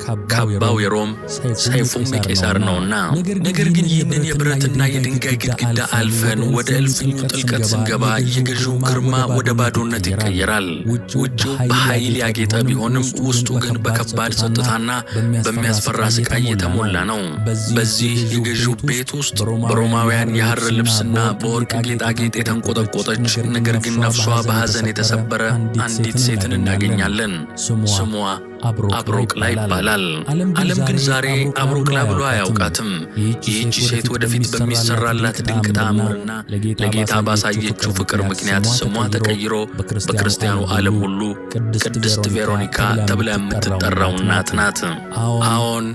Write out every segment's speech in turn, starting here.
ካባው የሮም ሰይፉም የቄሳር ነውና ነገር ግን ይህንን የብረትና የድንጋይ ግድግዳ አልፈን ወደ እልፍኙ ጥልቀት ስንገባ የገዢው ግርማ ወደ ባዶነት ይቀየራል። ውጭው በኃይል ያጌጠ ቢሆንም ውስጡ ግን በከባድ ጸጥታና በሚያስፈራ ስቃይ የተሞላ ነው። በዚህ የገዢው ቤት ውስጥ በሮማውያን የሐር ልብስና በወርቅ ጌጣጌጥ የተንቆጠቆጠች ነገር ግን ነፍሷ በሐዘን የተሰበረ አንዲት ሴትን እናገኛለን። ስሟ አብሮቅላ ይባላል። ዓለም ግን ዛሬ አብሮቅላ ብሎ አያውቃትም። ይህቺ ሴት ወደፊት በሚሰራላት ድንቅ ተአምርና ለጌታ ባሳየችው ፍቅር ምክንያት ስሟ ተቀይሮ በክርስቲያኑ ዓለም ሁሉ ቅድስት ቬሮኒካ ተብላ የምትጠራው እናት ናት። አዎን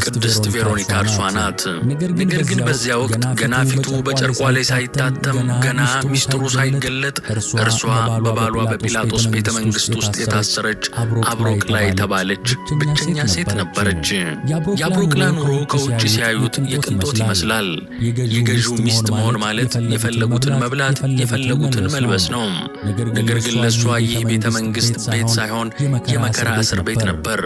ቅድስት ቬሮኒካ እርሷ ናት። ነገር ግን በዚያ ወቅት ገና ፊቱ በጨርቋ ላይ ሳይታተም ገና ሚስጥሩ ሳይገለጥ እርሷ በባሏ በጲላጦስ ቤተ መንግሥት ውስጥ የታሰረች አብሮቅላ ባለች ብቸኛ ሴት ነበረች። የአብሮቅላ ኑሮ ከውጭ ሲያዩት የቅንጦት ይመስላል። የገዢው ሚስት መሆን ማለት የፈለጉትን መብላት የፈለጉትን መልበስ ነው። ነገር ግን ለሷ ይህ ቤተ መንግሥት ቤት ሳይሆን የመከራ እስር ቤት ነበር።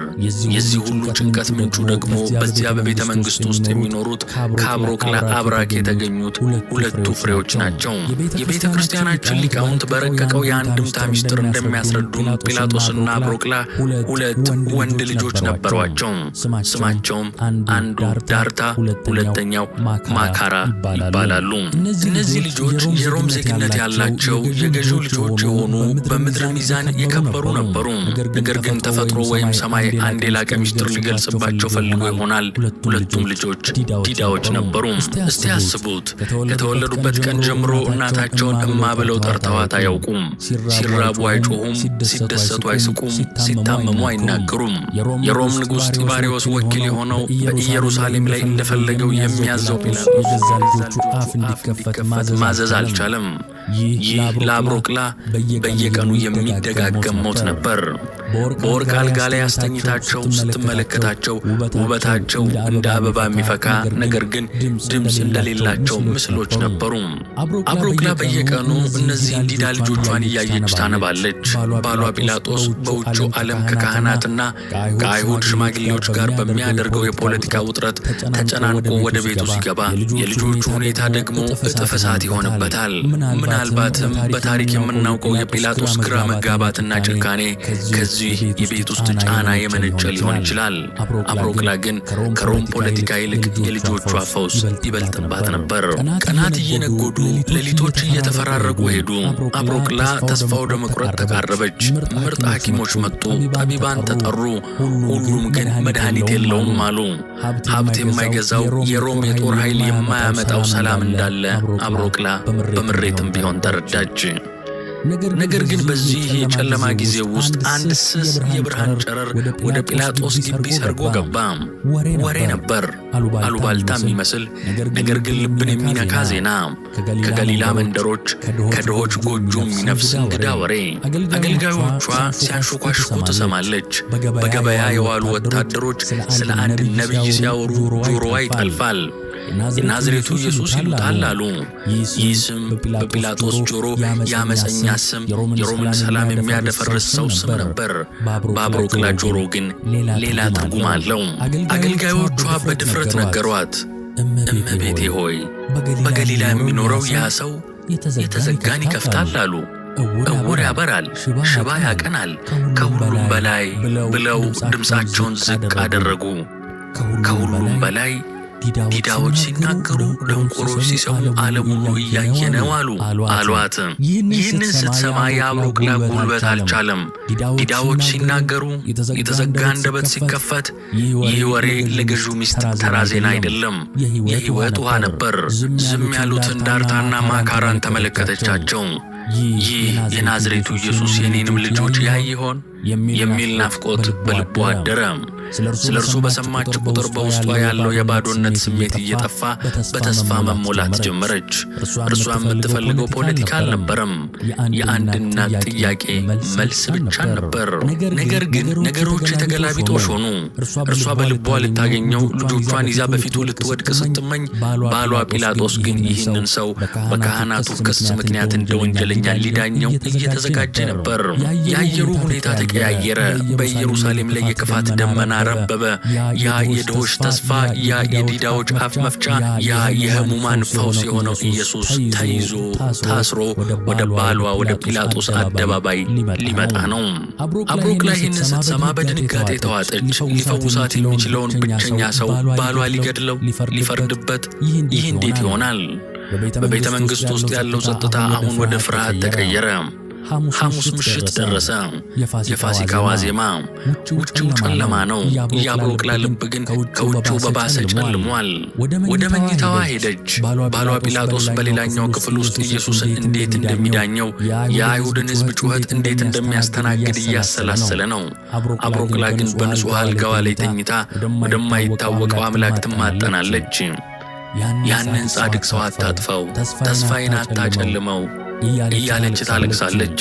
የዚህ ሁሉ ጭንቀት ምንጩ ደግሞ በዚያ በቤተ መንግሥት ውስጥ የሚኖሩት ከአብሮቅላ አብራክ የተገኙት ሁለቱ ፍሬዎች ናቸው። የቤተ ክርስቲያናችን ሊቃውንት በረቀቀው የአንድምታ ሚስጥር እንደሚያስረዱን ጲላጦስና አብሮቅላ ሁለት ወንድ ልጆች ነበሯቸው። ስማቸውም አንዱ ዳርታ ሁለተኛው ማካራ ይባላሉ። እነዚህ ልጆች የሮም ዜግነት ያላቸው የገዢው ልጆች የሆኑ በምድር ሚዛን የከበሩ ነበሩ። ነገር ግን ተፈጥሮ ወይም ሰማይ አንድ የላቀ ሚስጥር ሊገልጽባቸው ፈልጎ ይሆናል ሁለቱም ልጆች ዲዳዎች ነበሩ። እስቲ ያስቡት፣ ከተወለዱበት ቀን ጀምሮ እናታቸውን እማ ብለው ጠርተዋት አያውቁም። ሲራቡ አይጮሁም፣ ሲደሰቱ አይስቁም፣ ሲታመሙ አይናገሩም። የሮም ንጉሥ ጢባሪዎስ ወኪል የሆነው በኢየሩሳሌም ላይ እንደፈለገው የሚያዘው ጲላጦስ የገዛ ልጆቹ አፍ እንዲከፈት ማዘዝ አልቻለም። ይህ ለአብሮቅላ በየቀኑ የሚደጋገም ሞት ነበር። በወርቅ አልጋ ላይ አስተኝታቸው ስትመለከታቸው ውበታቸው እንደ አበባ የሚፈካ ነገር ግን ድምፅ እንደሌላቸው ምስሎች ነበሩ። አብሮቅላ በየቀኑ እነዚህ ዲዳ ልጆቿን እያየች ታነባለች። ባሏ ጲላጦስ በውጭው ዓለም ከካህናትና ከአይሁድ ሽማግሌዎች ጋር በሚያደርገው የፖለቲካ ውጥረት ተጨናንቆ ወደ ቤቱ ሲገባ የልጆቹ ሁኔታ ደግሞ እጥፍ እሳት ይሆንበታል። ምናልባትም በታሪክ የምናውቀው የጲላጦስ ግራ መጋባትና ጭካኔ ከዚህ የቤት ውስጥ ጫና የመነጨ ሊሆን ይችላል። አብሮቅላ ግን ከሮም ፖለቲካ ይልቅ የልጆቿ ፈውስ ይበልጥባት ነበር። ቀናት እየነጎዱ ሌሊቶች እየተፈራረቁ ሄዱ። አብሮቅላ ተስፋ ወደ መቁረጥ ተቃረበች። ምርጥ ሐኪሞች መጡ፣ ጠቢባን ተጠሩ። ሁሉም ግን መድኃኒት የለውም አሉ። ሀብት የማይገዛው የሮም የጦር ኃይል የማያመጣው ሰላም እንዳለ አብሮቅላ በምሬትም ቢሆን ተረዳች። ነገር ግን በዚህ የጨለማ ጊዜ ውስጥ አንድ ስስ የብርሃን ጨረር ወደ ጲላጦስ ግቢ ሰርጎ ገባ። ወሬ ነበር፣ አሉባልታ የሚመስል ነገር ግን ልብን የሚነካ ዜና። ከገሊላ መንደሮች ከድሆች ጎጆ የሚነፍስ እንግዳ ወሬ። አገልጋዮቿ ሲያንሾኳሽኩ ትሰማለች። በገበያ የዋሉ ወታደሮች ስለ አንድ ነቢይ ሲያወሩ ጆሮዋ ይጠልፋል። የናዝሬቱ ኢየሱስ ይሉታል አሉ። ይህ ስም በጲላጦስ ጆሮ የአመፀኛ ስም፣ የሮምን ሰላም የሚያደፈርስ ሰው ስም ነበር። በአብሮቅላ ጆሮ ግን ሌላ ትርጉም አለው። አገልጋዮቿ በድፍረት ነገሯት፣ እመቤቴ ሆይ በገሊላ የሚኖረው ያ ሰው የተዘጋን ይከፍታል አሉ። እውር ያበራል፣ ሽባ ያቀናል። ከሁሉም በላይ ብለው ድምፃቸውን ዝቅ አደረጉ። ከሁሉም በላይ ዲዳዎች ሲናገሩ፣ ደንቆሮች ሲሰሙ ዓለም ሁሉ እያየ ነው አሏት። ይህንን ስትሰማ የአብሮቅላ ጉልበት አልቻለም። ዲዳዎች ሲናገሩ፣ የተዘጋ አንደበት ሲከፈት፣ ይህ ወሬ ለገዢው ሚስት ተራ ዜና አይደለም፣ የሕይወት ውሃ ነበር። ዝም ያሉትን ዳርታና ማካራን ተመለከተቻቸው። ይህ የናዝሬቱ ኢየሱስ የኔንም ልጆች ያይ ይሆን የሚል ናፍቆት በልቧ አደረ። ስለ እርሱ በሰማች ቁጥር በውስጧ ያለው የባዶነት ስሜት እየጠፋ በተስፋ መሞላት ጀመረች። እርሷ የምትፈልገው ፖለቲካ አልነበረም፣ የአንድ እናት ጥያቄ መልስ ብቻ ነበር። ነገር ግን ነገሮች የተገላቢጦሽ ሆኑ። እርሷ በልቧ ልታገኘው ልጆቿን ይዛ በፊቱ ልትወድቅ ስትመኝ፣ ባሏ ጲላጦስ ግን ይህንን ሰው በካህናቱ ክስ ምክንያት እንደ ወንጀለኛ ሊዳኘው እየተዘጋጀ ነበር። የአየሩ ሁኔታ ተቀያየረ። በኢየሩሳሌም ላይ የክፋት ደመና ረበበ። ያ የድሆች ተስፋ፣ ያ የዲዳዎች አፍ መፍቻ፣ ያ የሕሙማን ፈውስ የሆነው ኢየሱስ ተይዞ ታስሮ ወደ ባሏ ወደ ጲላጦስ አደባባይ ሊመጣ ነው። አብሮክላ ይህንን ስትሰማ በድንጋጤ ተዋጠች። ሊፈውሳት የሚችለውን ብቸኛ ሰው ባሏ ሊገድለው ሊፈርድበት፣ ይህ እንዴት ይሆናል? በቤተ መንግሥት ውስጥ ያለው ጸጥታ አሁን ወደ ፍርሃት ተቀየረ። ሐሙስ ምሽት ደረሰ። የፋሲካ ዋዜማ። ውጭው ጨለማ ነው። የአብሮክላ ልብ ግን ከውጭው በባሰ ጨልሟል። ወደ መኝታዋ ሄደች። ባሏ ጲላጦስ በሌላኛው ክፍል ውስጥ ኢየሱስን እንዴት እንደሚዳኘው፣ የአይሁድን ሕዝብ ጩኸት እንዴት እንደሚያስተናግድ እያሰላሰለ ነው። አብሮክላ ግን በንጹሕ አልጋዋ ላይ ተኝታ ወደማይታወቀው አምላክ ትማጠናለች። ያንን ጻድቅ ሰው አታጥፋው፣ ተስፋዬን አታጨልመው እያለች ታለቅሳለች።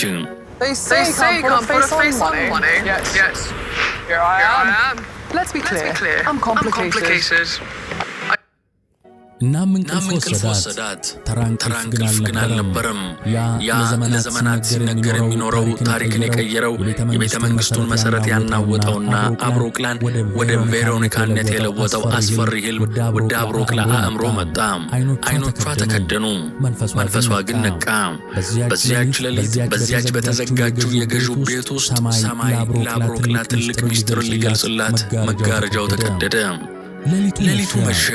They say can't put a face on money. Yes. Here I am. Let's be clear. I'm complicated. እናም እንቅልፍ ወሰዳት። ተራ እንቅልፍ ግን አልነበረም። ያ ለዘመናት ሲነገር የሚኖረው ታሪክን የቀየረው የቤተ መንግሥቱን መሠረት ያናወጠውና አብሮክላን ወደ ቬሮኒካነት የለወጠው አስፈሪ ሕልም ወደ አብሮክላ አእምሮ መጣ። ዓይኖቿ ተከደኑ፣ መንፈሷ ግን ነቃ። በዚያች ሌሊት በዚያች በተዘጋጀው የገዢው ቤት ውስጥ ሰማይ ለአብሮክላ ትልቅ ምስጢር ሊገልጽላት መጋረጃው ተቀደደ። ሌሊቱ መሸ።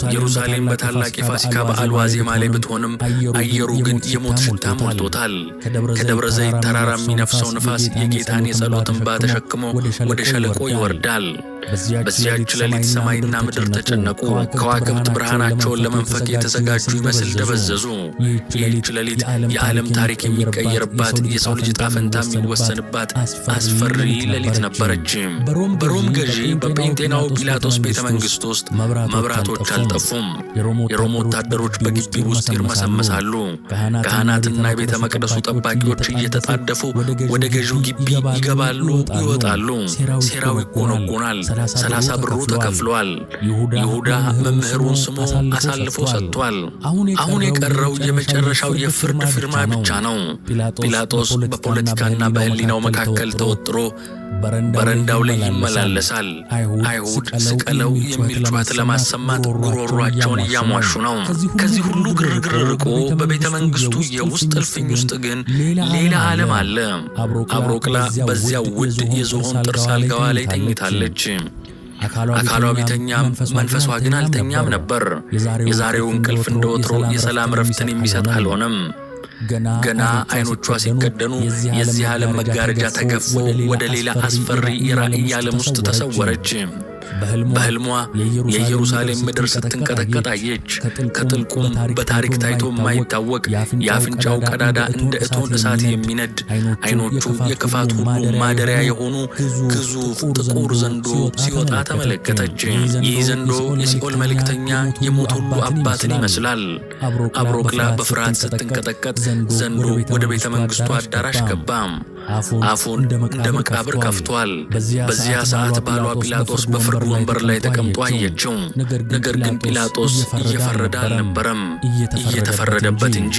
ኢየሩሳሌም በታላቅ የፋሲካ በዓል ዋዜማ ላይ ብትሆንም አየሩ ግን የሞት ሽታ ሞልቶታል። ከደብረ ዘይት ተራራ የሚነፍሰው ንፋስ የጌታን የጸሎት እንባ ተሸክሞ ወደ ሸለቆ ይወርዳል። በዚያች ሌሊት ሰማይና ምድር ተጨነቁ። ከዋክብት ብርሃናቸውን ለመንፈቅ የተዘጋጁ ይመስል ደበዘዙ። ይህች ሌሊት የዓለም ታሪክ የሚቀየርባት፣ የሰው ልጅ ዕጣ ፈንታ የሚወሰንባት አስፈሪ ሌሊት ነበረች። በሮም ገዢ በጴንጤናው ጲላጦስ ቤተ መንግሥት ውስጥ መብራቶች አልጠፉም። የሮም ወታደሮች በግቢ ውስጥ ይርመሰመሳሉ። ካህናትና የቤተ መቅደሱ ጠባቂዎች እየተጣደፉ ወደ ገዢው ግቢ ይገባሉ፣ ይወጣሉ። ሴራው ይጎነጎናል። 30 ብሩ ተከፍሏል። ይሁዳ መምህሩን ስሞ አሳልፎ ሰጥቷል። አሁን የቀረው የመጨረሻው የፍርድ ፊርማ ብቻ ነው። ጲላጦስ በፖለቲካና በሕሊናው መካከል ተወጥሮ በረንዳው ላይ ይመላለሳል። አይሁድ ስቀለው የሚል ጩኸት ለማሰማት ጉሮሯቸውን እያሟሹ ነው። ከዚህ ሁሉ ግርግር ርቆ በቤተ መንግሥቱ የውስጥ እልፍኝ ውስጥ ግን ሌላ ዓለም አለ። አብሮክላ በዚያ ውድ የዝሆን ጥርስ አልጋዋ ላይ ተኝታለች። አካሏ ቢተኛም መንፈሷ ግን አልተኛም ነበር። የዛሬው እንቅልፍ እንደወትሮ የሰላም ረፍትን የሚሰጥ አልሆነም። ገና ዓይኖቿ ሲከደኑ የዚህ ዓለም መጋረጃ ተገፎ ወደ ሌላ አስፈሪ የራእይ ዓለም ውስጥ ተሰወረች። በሕልሟ የኢየሩሳሌም ምድር ስትንቀጠቀጥ አየች። ከጥልቁም በታሪክ ታይቶ የማይታወቅ የአፍንጫው ቀዳዳ እንደ እቶን እሳት የሚነድ፣ ዓይኖቹ የክፋት ሁሉ ማደሪያ የሆኑ ግዙፍ ጥቁር ዘንዶ ሲወጣ ተመለከተች። ይህ ዘንዶ የሲኦል መልእክተኛ፣ የሞት ሁሉ አባትን ይመስላል። አብሮክላ በፍርሃት ስትንቀጠቀጥ ዘንዶ ወደ ቤተ መንግሥቱ አዳራሽ ገባ። አፉን እንደ መቃብር ከፍቷል። በዚያ ሰዓት ባሏ ጲላጦስ በፍርድ ወንበር ላይ ተቀምጦ አየችው። ነገር ግን ጲላጦስ እየፈረደ አልነበረም፣ እየተፈረደበት እንጂ።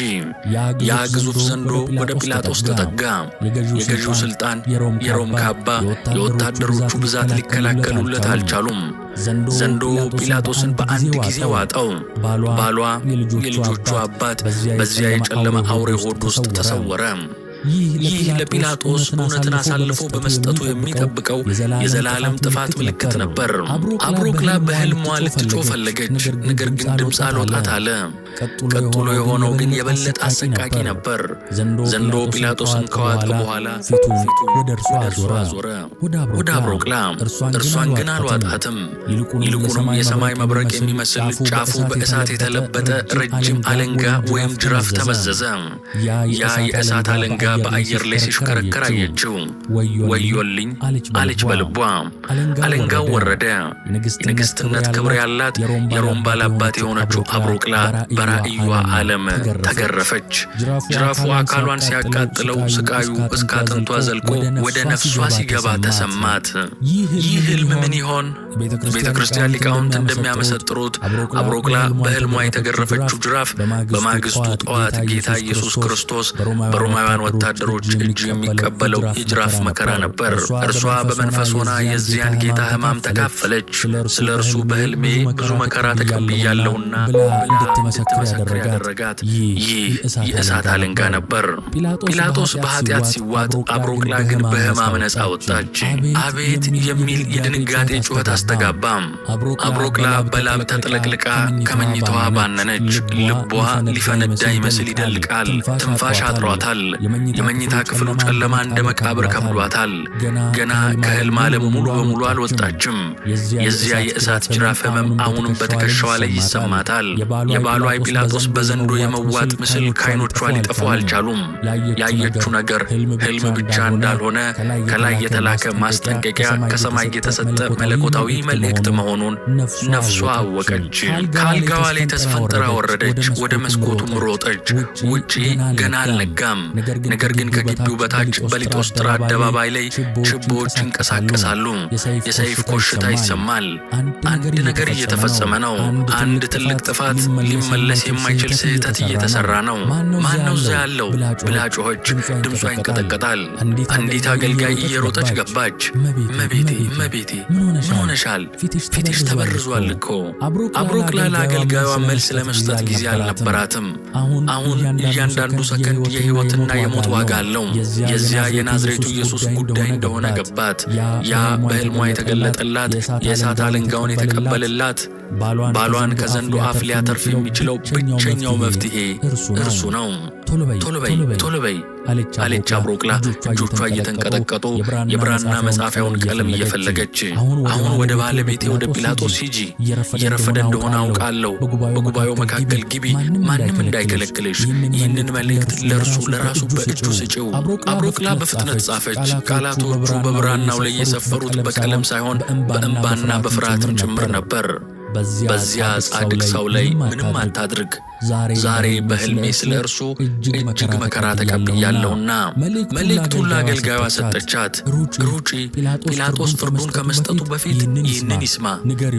ያ ግዙፍ ዘንዶ ወደ ጲላጦስ ተጠጋ። የገዢው ሥልጣን፣ የሮም ካባ፣ የወታደሮቹ ብዛት ሊከላከሉለት አልቻሉም። ዘንዶ ጲላጦስን በአንድ ጊዜ ዋጠው። ባሏ፣ የልጆቹ አባት በዚያ የጨለመ አውሬ ሆድ ውስጥ ተሰወረ። ይህ ለጲላጦስ እውነትን አሳልፎ በመስጠቱ የሚጠብቀው የዘላለም ጥፋት ምልክት ነበር። አብሮክላ በሕልሟ ልትጮህ ፈለገች፣ ነገር ግን ድምፅ አልወጣት አለ። ቀጥሎ የሆነው ግን የበለጠ አሰቃቂ ነበር። ዘንዶ ጲላጦስን ከዋጠ በኋላ ፊቱ ወደ እርሷ አዞረ፣ ወደ አብሮክላ። እርሷን ግን አልዋጣትም። ይልቁንም የሰማይ መብረቅ የሚመስል ጫፉ በእሳት የተለበጠ ረጅም አለንጋ ወይም ጅራፍ ተመዘዘ። ያ የእሳት አለንጋ በአየር ላይ ሲሽከረከር አየችው። ወዮልኝ አለች በልቧ። አለንጋው ወረደ። የንግሥትነት ክብር ያላት የሮም ባላባት የሆነችው አብሮክላ በራእዩዋ ዓለም ተገረፈች። ጅራፉ አካሏን ሲያቃጥለው ስቃዩ እስከ አጥንቷ ዘልቆ ወደ ነፍሷ ሲገባ ተሰማት። ይህ ሕልም ምን ይሆን? ቤተ ክርስቲያን ሊቃውንት እንደሚያመሰጥሩት አብሮክላ በሕልሟ የተገረፈችው ጅራፍ በማግስቱ ጠዋት ጌታ ኢየሱስ ክርስቶስ በሮማውያን ወታደሮች እጅ የሚቀበለው የጅራፍ መከራ ነበር። እርሷ በመንፈስ ሆና የዚያን ጌታ ሕማም ተካፈለች። ስለ እርሱ በሕልሜ ብዙ መከራ ተቀብያለሁና እንድትመሰክር ያደረጋት ይህ የእሳት አለንጋ ነበር። ጲላጦስ በኃጢአት ሲዋጥ፣ አብሮቅላ ግን በሕማም ነፃ ወጣች። አቤት የሚል የድንጋጤ ጩኸት አስተጋባም። አብሮቅላ በላብ ተጥለቅልቃ ከመኝታዋ ባነነች። ልቧ ሊፈነዳ ይመስል ይደልቃል። ትንፋሽ አጥሯታል። የመኝታ ክፍሉ ጨለማ እንደ መቃብር ከብሏታል። ገና ከሕልም ዓለም ሙሉ በሙሉ አልወጣችም። የዚያ የእሳት ጅራፍ ሕመም አሁንም በትከሻዋ ላይ ይሰማታል። የባሏ የጲላጦስ በዘንዶ የመዋጥ ምስል ከዓይኖቿ ሊጠፉ አልቻሉም። ያየችው ነገር ሕልም ብቻ እንዳልሆነ ከላይ የተላከ ማስጠንቀቂያ፣ ከሰማይ የተሰጠ መለኮታዊ መልእክት መሆኑን ነፍሷ አወቀች። ከአልጋዋ ላይ ተስፈንጥራ ወረደች። ወደ መስኮቱም ሮጠች። ውጪ ገና አልነጋም። ነገር ግን ከግቢው በታች በሊጦስትራ አደባባይ ላይ ችቦዎች ይንቀሳቀሳሉ። የሰይፍ ኮሽታ ይሰማል። አንድ ነገር እየተፈጸመ ነው። አንድ ትልቅ ጥፋት፣ ሊመለስ የማይችል ስህተት እየተሰራ ነው። ማነው እዚያ ያለው ብላ ጮኸች። ድምጿ ይንቀጠቀጣል። አንዲት አገልጋይ እየሮጠች ገባች። እመቤቴ ምን ሆነሻል? ፊትሽ ተበርዟል እኮ። አብሮቅላ ለአገልጋዩዋ መልስ ለመስጠት ጊዜ አልነበራትም። አሁን እያንዳንዱ ሰከንድ የሕይወትና የሞት ዋጋ አለው። የዚያ የናዝሬቱ ኢየሱስ ጉዳይ እንደሆነ ገባት። ያ በሕልሟ የተገለጠላት የእሳት አለንጋውን የተቀበለላት ባሏን ከዘንዶ አፍ ሊያተርፍ የሚችለው ብቸኛው መፍትሄ እርሱ ነው። ቶሎ በይ አለች አብሮቅላ እጆቿ እየተንቀጠቀጡ የብራና መጻፊያውን ቀለም እየፈለገች። አሁን ወደ ባለቤቴ ወደ ጲላጦስ ሂጂ። እየረፈደ እንደሆነ አውቃለሁ። በጉባኤው መካከል ግቢ፣ ማንም እንዳይከለክልሽ። ይህንን መልእክት ለራሱ በእጁ ስጪው። አብሮቅላ በፍጥነት ጻፈች። ቃላቶቹ በብራናው ላይ የሰፈሩት በቀለም ሳይሆን በእንባና በፍርሃትም ጭምር ነበር። በዚያ ጻድቅ ሰው ላይ ምንም አታድርግ። ዛሬ በሕልሜ ስለ እርሱ እጅግ መከራ ተቀብያለሁና መልእክቱን ለአገልጋዩዋ ሰጠቻት። ሩጪ፣ ጲላጦስ ፍርዱን ከመስጠቱ በፊት ይህንን ይስማ።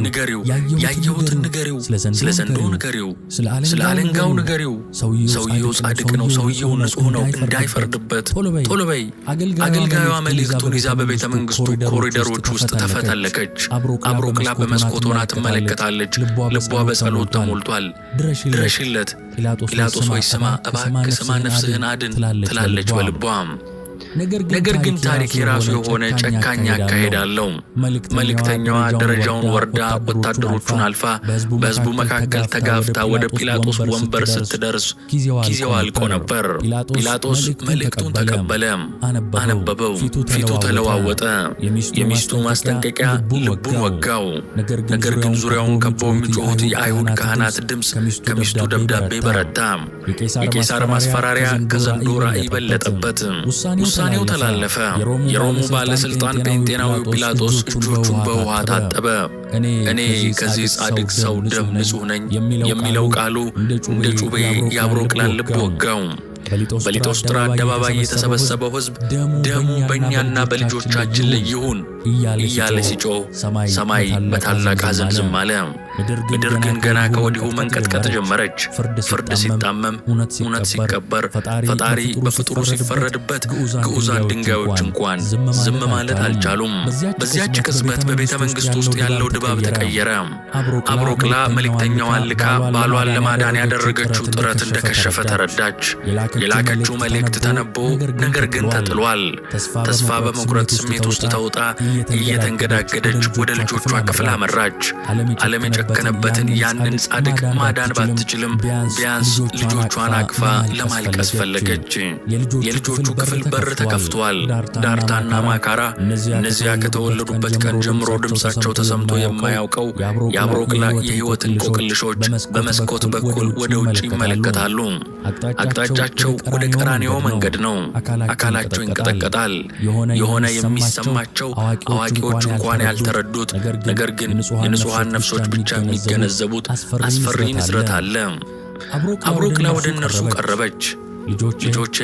ንገሪው፣ ያየሁትን ንገሪው፣ ስለ ዘንዶ ንገሪው፣ ስለ አለንጋው ንገሪው። ሰውየው ጻድቅ ነው፣ ሰውየው ንጹሕ ነው፣ እንዳይፈርድበት ቶሎ በይ። አገልጋዩዋ መልእክቱን ይዛ በቤተ መንግሥቱ ኮሪደሮች ውስጥ ተፈተለከች። አብሮቅላ በመስኮት ሆና ትመለከታለች። ልቧ በጸሎት ተሞልቷል። ድረሽለት ጲላጦስ ሆይ ስማ፣ እባክህ ስማ፣ ነፍስህን አድን ትላለች በልቧም። ነገር ግን ታሪክ የራሱ የሆነ ጨካኝ አካሄድ አለው። መልእክተኛዋ ደረጃውን ወርዳ ወታደሮቹን አልፋ በሕዝቡ መካከል ተጋፍታ ወደ ጲላጦስ ወንበር ስትደርስ ጊዜው አልቆ ነበር። ጲላጦስ መልእክቱን ተቀበለ፣ አነበበው። ፊቱ ተለዋወጠ። የሚስቱ ማስጠንቀቂያ ልቡን ወጋው። ነገር ግን ዙሪያውን ከበው የሚጮኹት የአይሁድ ካህናት ድምፅ ከሚስቱ ደብዳቤ በረታ። የቄሳር ማስፈራሪያ ከዘንዶ ራእይ በለጠበት። ውሳኔው ተላለፈ። የሮሙ ባለስልጣን ጴንጤናዊው ጲላጦስ እጆቹን በውሃ ታጠበ። እኔ ከዚህ ጻድቅ ሰው ደም ንጹሕ ነኝ የሚለው ቃሉ እንደ ጩቤ የአብሮቅላን ልብ ወጋው። በሊጦስትራ አደባባይ የተሰበሰበው ሕዝብ ደሙ በእኛና በልጆቻችን ላይ ይሁን እያለ ሲጮህ ሰማይ በታላቅ ሐዘን ዝም አለ። ምድር ግን ገና ከወዲሁ መንቀጥቀጥ ጀመረች። ፍርድ ሲጣመም፣ እውነት ሲቀበር፣ ፈጣሪ በፍጡሩ ሲፈረድበት ግዑዛን ድንጋዮች እንኳን ዝም ማለት አልቻሉም። በዚያች ቅጽበት በቤተ መንግሥት ውስጥ ያለው ድባብ ተቀየረ። አብሮቅላ መልእክተኛዋን ልካ ባሏን ለማዳን ያደረገችው ጥረት እንደከሸፈ ተረዳች። የላከችው መልእክት ተነቦ ነገር ግን ተጥሏል። ተስፋ በመቁረጥ ስሜት ውስጥ ተውጣ እየተንገዳገደች ወደ ልጆቿ ክፍል አመራች። ዓለም የጨከነበትን ያንን ጻድቅ ማዳን ባትችልም ቢያንስ ልጆቿን አቅፋ ለማልቀስ ፈለገች። የልጆቹ ክፍል በር ተከፍቷል። ዳርታና ማካራ እነዚያ ከተወለዱበት ቀን ጀምሮ ድምፃቸው ተሰምቶ የማያውቀው የአብሮቅላ የሕይወት እንቆቅልሾች በመስኮት በኩል ወደ ውጭ ይመለከታሉ። አቅጣጫቸው ወደ ቀራንዮ መንገድ ነው። አካላቸው ይንቀጠቀጣል። የሆነ የሚሰማቸው አዋቂዎች እንኳን ያልተረዱት ነገር ግን የንጹሐን ነፍሶች ብቻ የሚገነዘቡት አስፈሪ ንዝረት አለ። አብሮቅላ ወደ እነርሱ ቀረበች። ልጆቼ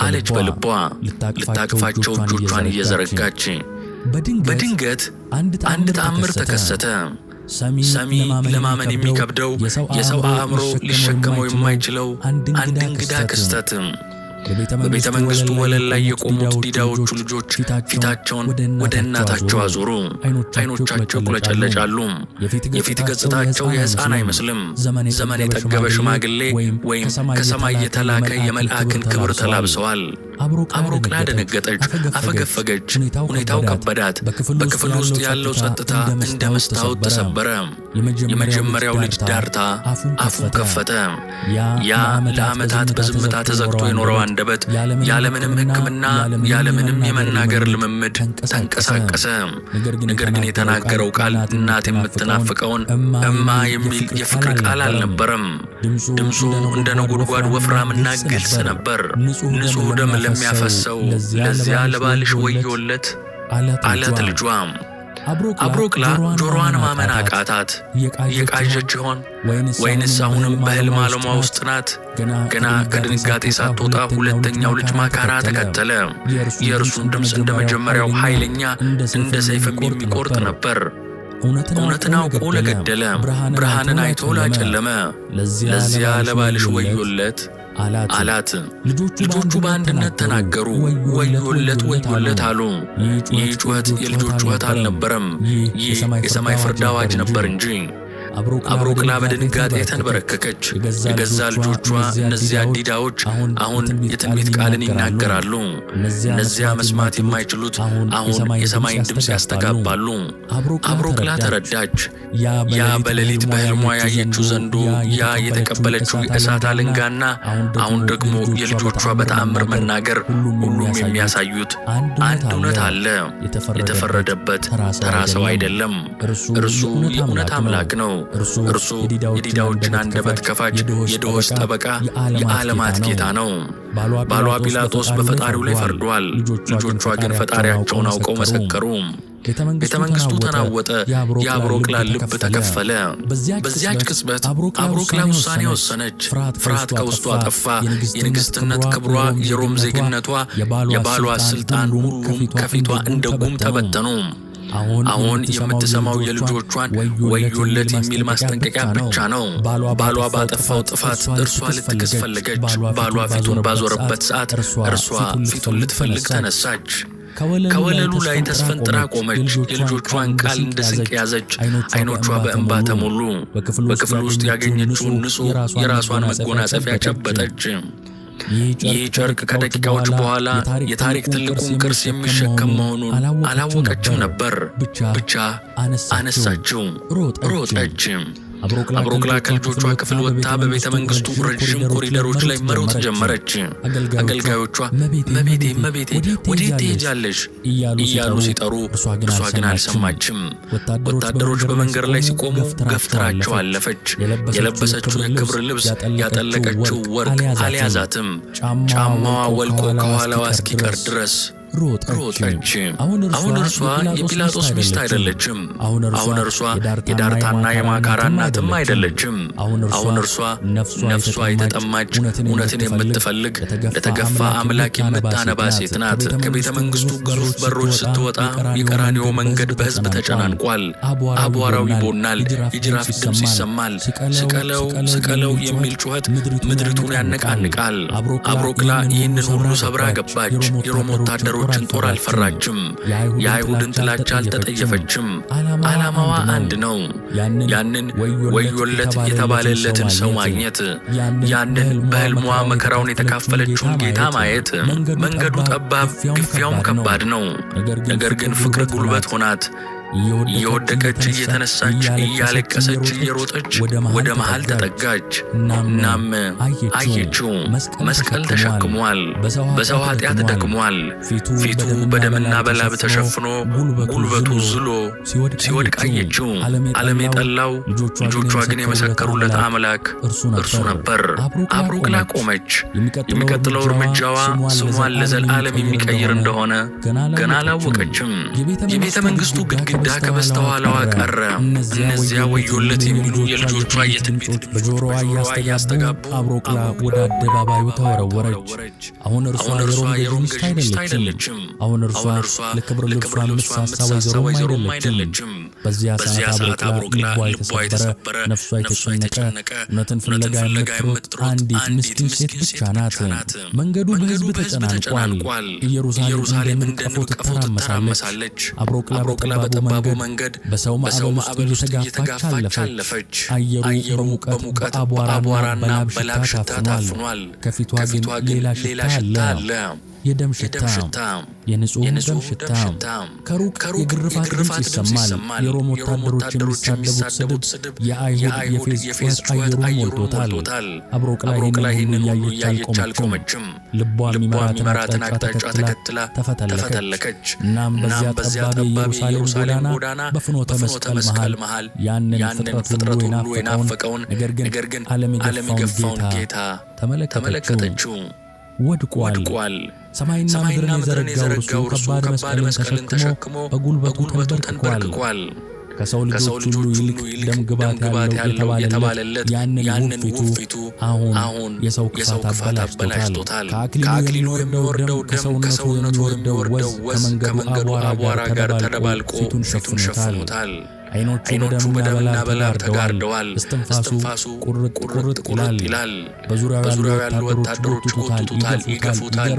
አለች በልቧ ልታቅፋቸው እጆቿን እየዘረጋች። በድንገት አንድ ተአምር ተከሰተ። ሰሚ ለማመን የሚከብደው የሰው አእምሮ ሊሸከመው የማይችለው አንድ እንግዳ ክስተት። በቤተ መንግስቱ ወለል ላይ የቆሙት ዲዳዎቹ ልጆች ፊታቸውን ወደ እናታቸው አዞሩ። አይኖቻቸው ቁለጨለጫሉ። የፊት ገጽታቸው የሕፃን አይመስልም። ዘመን የጠገበ ሽማግሌ ወይም ከሰማይ የተላከ የመልአክን ክብር ተላብሰዋል። አብሮክላ ደነገጠች፣ አፈገፈገች። ሁኔታው ከበዳት። በክፍል ውስጥ ያለው ጸጥታ እንደ መስታወት ተሰበረ። የመጀመሪያው ልጅ ዳርታ አፉን ከፈተ። ያ ለዓመታት በዝምታ ተዘግቶ የኖረው አንደበት ያለምንም ሕክምና ያለምንም የመናገር ልምምድ ተንቀሳቀሰ። ነገር ግን የተናገረው ቃል እናት የምትናፍቀውን እማ የሚል የፍቅር ቃል አልነበረም። ድምፁ እንደ ነጎድጓድ ወፍራምና ግልጽ ነበር። ንጹሕ ደም ለሚያፈሰው ለዚያ ለባልሽ ወዮለት አላት ልጇ። አብሮክላ ጆሮዋን ማመን አቃታት። የቃዠች ይሆን ወይንስ አሁንም በሕልም ዓለሟ ውስጥ ናት? ገና ከድንጋጤ ሳትወጣ ሁለተኛው ልጅ ማካራ ተከተለ። የእርሱን ድምፅ እንደ መጀመሪያው ኃይለኛ እንደ ሰይፍም የሚቆርጥ ነበር። እውነትን አውቆ ለገደለ፣ ብርሃንን አይቶ ላጨለመ ለዚያ ለባልሽ ወዮለት አላት። ልጆቹ በአንድነት ተናገሩ። ወዮለት አሉ። ይህ ጩኸት የልጆች ጩኸት አልነበረም። ይህ የሰማይ ፍርድ አዋጅ ነበር እንጂ። አብሮክላ በድንጋጤ ተንበረከከች። የገዛ ልጆቿ እነዚያ ዲዳዎች አሁን የትንቢት ቃልን ይናገራሉ። እነዚያ መስማት የማይችሉት አሁን የሰማይን ድምፅ ያስተጋባሉ። አብሮክላ ተረዳች። ያ በሌሊት በሕልሟ ያየችው ዘንዶ፣ ያ የተቀበለችው የእሳት አለንጋና አሁን ደግሞ የልጆቿ በተአምር መናገር ሁሉም የሚያሳዩት አንድ እውነት አለ። የተፈረደበት ተራ ሰው አይደለም። እርሱ የእውነት አምላክ ነው። እርሱ የዲዳዎችን አንደበት ከፋች፣ የድሆች ጠበቃ፣ የዓለማት ጌታ ነው። ባሏ ጲላጦስ በፈጣሪው ላይ ፈርዷል። ልጆቿ ግን ፈጣሪያቸውን አውቀው መሰከሩ። ቤተ መንግስቱ ተናወጠ። የአብሮክላ ልብ ተከፈለ። በዚያች ቅጽበት አብሮክላ ውሳኔ ወሰነች። ፍርሃት ከውስጧ ጠፋ። የንግሥትነት ክብሯ፣ የሮም ዜግነቷ፣ የባሏ ስልጣን ሁሉም ከፊቷ እንደ ጉም ተበተኑ። አሁን የምትሰማው የልጆቿን ወዮለት የሚል ማስጠንቀቂያ ብቻ ነው። ባሏ ባጠፋው ጥፋት እርሷ ልትክስ ፈለገች። ባሏ ፊቱን ባዞረበት ሰዓት እርሷ ፊቱን ልትፈልግ ተነሳች። ከወለሉ ላይ ተስፈንጥራ ቆመች። የልጆቿን ቃል እንደ ስንቅ ያዘች። አይኖቿ በእንባ ተሞሉ። በክፍል ውስጥ ያገኘችውን ንጹሕ የራሷን መጎናጸፊያ ጨበጠች። ይህ ጨርቅ ከደቂቃዎች በኋላ የታሪክ ትልቁን ቅርስ የሚሸከም መሆኑን አላወቀችም ነበር። ብቻ አነሳችው፣ ሮጠች። አብሮክላ ከልጆቿ ክፍል ወጥታ በቤተ መንግስቱ ረዥም ኮሪደሮች ላይ መሮጥ ጀመረች። አገልጋዮቿ መቤቴ ወዴት ትሄጃለሽ እያሉ ሲጠሩ፣ እርሷ ግን አልሰማችም። ወታደሮች በመንገድ ላይ ሲቆሙ ገፍትራቸው አለፈች። የለበሰችው የክብር ልብስ፣ ያጠለቀችው ወርቅ አልያዛትም። ጫማዋ ወልቆ ከኋላዋ እስኪቀር ድረስ ሮጠች። አሁን እርሷ የጲላጦስ ሚስት አይደለችም። አሁን እርሷ የዳርታና የማካራ እናትም አይደለችም። አሁን እርሷ ነፍሷ የተጠማች እውነትን የምትፈልግ ለተገፋ አምላክ የምታነባ ሴት ናት። ከቤተ መንግስቱ ግዙፍ በሮች ስትወጣ የቀራንዮ መንገድ በሕዝብ ተጨናንቋል። አቧራው ይቦናል። የጅራፍ ድምፅ ይሰማል። ስቀለው የሚል ጩኸት ምድሪቱን ያነቃንቃል። አብሮክላ ይህንን ሁሉ ሰብራ ገባች። የሮም ወታደሮች ጦር አልፈራችም። የአይሁድን ጥላቻ አልተጠየፈችም። ዓላማዋ አንድ ነው። ያንን ወዮለት የተባለለትን ሰው ማግኘት፣ ያንን በሕልሟ መከራውን የተካፈለችውን ጌታ ማየት። መንገዱ ጠባብ፣ ግፊያውም ከባድ ነው። ነገር ግን ፍቅር ጉልበት ሆናት። እየወደቀች እየተነሳች እያለቀሰች እየሮጠች ወደ መሃል ተጠጋች። እናም አየችው። መስቀል ተሸክሟል። በሰው ኃጢአት ደክሟል። ፊቱ በደምና በላብ ተሸፍኖ ጉልበቱ ዝሎ ሲወድቅ አየችው። ዓለም የጠላው ልጆቿ ግን የመሰከሩለት አምላክ እርሱ ነበር። አብሮክላ ቆመች። የሚቀጥለው እርምጃዋ ስሟን ለዘላለም የሚቀይር እንደሆነ ገና አላወቀችም። የቤተ መንግስቱ ግድግዳ ከበስተኋላዋ ቀረ። እነዚያ ወዮለት የሚሉ የልጆቿ የትንቢት በጆሮዋ እያስተጋቡ አብሮቅላ ወደ አደባባዩ ተወረወረች። አሁን እርሷ የሮም ገዥ ሚስት አይደለችም። አሁን እርሷ ለክብር ልብሷ የምትሳሳ ወይዘሮም አይደለችም። በዚያ ሰዓት አብሮቅላ ልቧ የተሰበረ ነፍሷ የተጨነቀ እውነትን ፍለጋ የምትሮጥ አንዲት ምስኪን ሴት ብቻ ናት። መንገዱ በሕዝብ ተጨናንቋል። ኢየሩሳሌም እንደ ቀፎ ትተራመሳለች። አብሮቅላ በጠባቡ መንገድ በሰው ማዕበል ውስጥ እየተጋፋች አለፈች። አየሩ በሙቀት በአቧራና በላብ ሽታ ታፍኗል። ከፊቷ ግን ሌላ ሽታ አለ። የደም ሽታ፣ የንጹህ ደም ሽታ። ከሩቅ የግርፋት ድምፅ ይሰማል። የሮም ወታደሮች የሚሳደቡት ስድብ፣ የአይሁድ የፌዝ ጩኸት አየሩን ሞልቶታል። አብሮቅላ ይህንን ሁሉ እያየች አልቆመችም። ልቧ የሚመራትን አቅጣጫ ተከትላ ተፈተለከች። እናም በዚያ ጠባብ የኢየሩሳሌም ጎዳና በፍኖተ መስቀል መሃል ያንን ፍጥረት ሁሉ የናፈቀውን ነገር ግን ዓለም የገፋውን ጌታ ተመለከተችው። ወድቋል። ሰማይና ምድርን የዘረጋው እርሱ ከባድ መስቀልን ተሸክሞ በጉልበቱ ተንበርክኳል። ከሰው ልጆች ሁሉ ይልቅ ደም ግባት ያለው የተባለለት ያንን ውብ ፊቱ አሁን የሰው ክፋት አበላሽቶታል። ከአክሊሉ የሚወርደው ደም ከሰውነቱ የሚወርደው ወዝ ከመንገዱ አቧራ ጋር ተደባልቆ ፊቱን ሸፍኖታል። አይኖቹ በደምና በላብ ተጋርደዋል። እስትንፋሱ ቁርጥ ይላል። በዙሪያው ያሉ ወታደሮች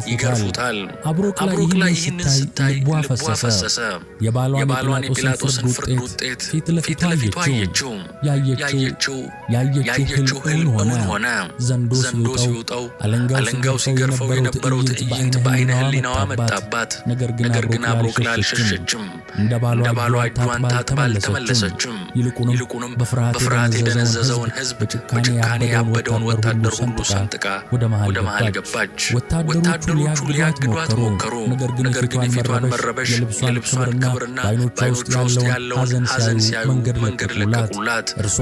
ይገርፉታል። አብሮቅላ ይህንን ስታይ ልቧ ፈሰሰ። የባሏን የጲላጦስን ፍርድ ውጤት ፊት ለፊቷ አየችው። ያየችው ሕልም ሆነ። ዘንዶ ሲውጠው አለንጋው ሲገርፈው የነበረው ትዕይንት በዓይነ ሕሊናዋ መጣባት። ነገር ግን አብሮቅላ አልሸሸችም። እንደ ባሏ እጇን ታጥባ አልተመለሰችም። ይልቁንም በፍርሃት የደነዘዘውን ሕዝብ በጭካኔ ያበደውን ወታደር ሁሉ ሰንጥቃ ወደ መሃል ገባች። ወታደሮቹ ሊያግዷት ሞከሩ። ነገር ግን የፊቷን መረበሽ፣ የልብሷን ክብርና በዓይኖቿ ውስጥ ያለውን ሐዘን ሲያዩ መንገድ ለቀቁላት። እርሷ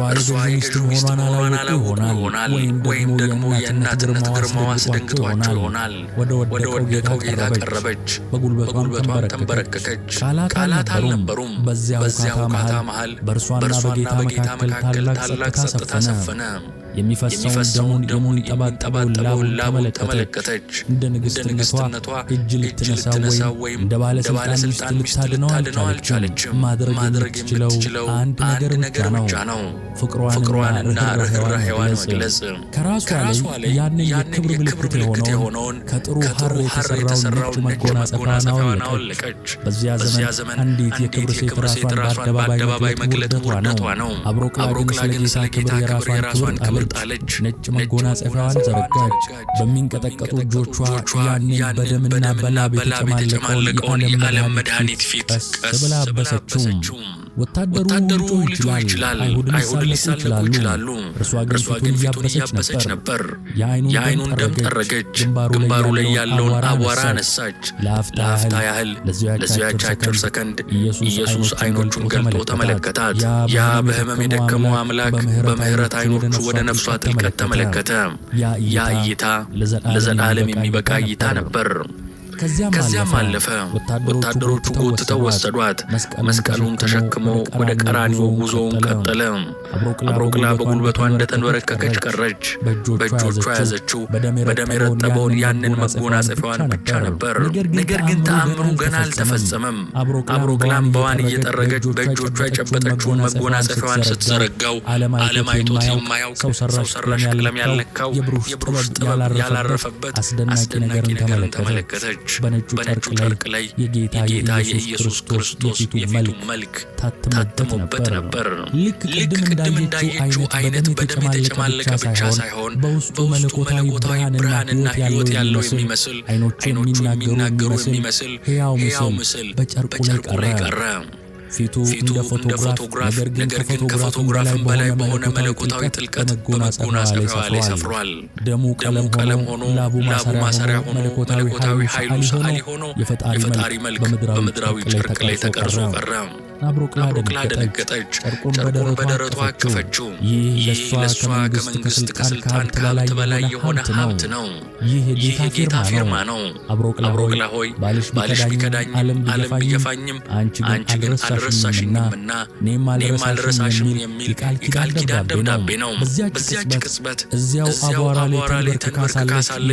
የገዢ ሚስት መሆኗን አላወቁ ይሆናል፣ ወይም ደግሞ የእናትነት ግርማዋ አስደንግጧቸው ይሆናል። ወደ ወደቀው ጌታ ቀረበች። በጉልበቷም ተንበረከከች። ቃላት አልነበሩም። በዚያ ሁካታ መሃል በእርሷና በጌታ መካከል ታላቅ ጸጥታ ሰፈነ። የሚፈሰውን ደሙን ጠባጠበውን ላቡን ተመለከተች። እንደ ንግሥትነቷ እጅ ልትነሳው ወይም እንደ ባለሥልጣን ሚስት ልታድነው አልቻለችም። ማድረግ የምትችለው አንድ ነገር ብቻ ነው፣ ፍቅሯንና ርኅራኄዋን መግለጽ። ከራሷ ላይ ያንን የክብር ምልክት የሆነውን ከጥሩ ሐር የተሠራውን ነጭ መጎናጸፊያን አወለቀች። በዚያ ዘመን አንዲት የክብር ሴት ራሷን በአደባባይ መግለጧ ነው። አብሮቅላ ግን ስለ ጌታ ክብር የራሷን ክብር ጣለች። ነጭ መጎናጸፊያዋን ዘረጋች። በሚንቀጠቀጡ እጆቿ ያንን በደምና በላብ የተጨማለቀውን የዓለም መድኃኒት ፊት ቀስ ብላ አበሰችው። ወታደሩ ሊጮህ ይችላል፣ አይሁድ ሊሳለቁ ይችላሉ። እርሷ ግን ፊቱን እያበሰች ነበር። የዓይኑን ደም ጠረገች። ግንባሩ ላይ ያለውን አቧራ አነሳች። ለአፍታ ያህል ለዚያች አጭር ሰከንድ ኢየሱስ ዓይኖቹን ገልጦ ተመለከታት። ያ በሕመም የደከመው አምላክ በምሕረት ዓይኖቹ ወደ ነፍሷ ጥልቀት ተመለከተ። ያ እይታ ለዘላለም የሚበቃ እይታ ነበር። ከዚያም አለፈ። ወታደሮቹ ጎትተው ወሰዷት። መስቀሉን ተሸክሞ ወደ ቀራንዮ ጉዞውን ቀጠለ። አብሮቅላ በጉልበቷ እንደተንበረከከች ቀረች። በእጆቿ ያዘችው በደም የረጠበውን ያንን መጎናጸፊያዋን ብቻ ነበር። ነገር ግን ተአምሩ ገና አልተፈጸመም። አብሮቅላም በዋን እየጠረገች በእጆቿ የጨበጠችውን መጎናጸፊያዋን ስትዘረጋው ዓለም አይቶት የማያውቅ ሰው ሰራሽ ቀለም ያልነካው የብሩህ ጥበብ ያላረፈበት አስደናቂ ነገርን ተመለከተች። በነጩ ጨርቅ ላይ የጌታ የኢየሱስ ክርስቶስ የፊቱ መልክ ታትሞበት ነበር። ልክ ቅድም እንዳየችው አይነት በደም የተጨማለቀ ብቻ ሳይሆን በውስጡ መለኮታዊ ብርሃንና ሕይወት ያለው የሚመስል ዓይኖቹ የሚናገሩ የሚመስል ሕያው ምስል በጨርቁ ላይ ቀረ። ፊቱ እንደ ፎቶግራፍ፣ ነገር ግን ከፎቶግራፍም በላይ በሆነ መለኮታዊ ጥልቀት በመጎናጸፊያዋ ላይ ሰፍሯል። ደሙ ቀለም ሆኖ ላቡ ማሰሪያ ሆኖ መለኮታዊ ኃይሉ ሰዓሊ ሆኖ የፈጣሪ መልክ በምድራዊ ጨርቅ ላይ ተቀርጾ ቀረ። አብሮቅላ ደነገጠች፣ ጨርቁን በደረቷ አቀፈችው። ይህ ለሷ ከመንግስት ከስልጣን ከሀብት በላይ የሆነ ሀብት ነው። ይህ የጌታ ፊርማ ነው። አብሮቅላ ሆይ ባልሽ ቢከዳኝ ዓለም ቢገፋኝም አንቺ ግን አልረሳሽኝምና እኔም አልረሳሽም የሚል የቃል ኪዳን ደብዳቤ ነው። በዚያች ቅጽበት እዚያው አቧራ ላይ ተንበርክካ ሳለች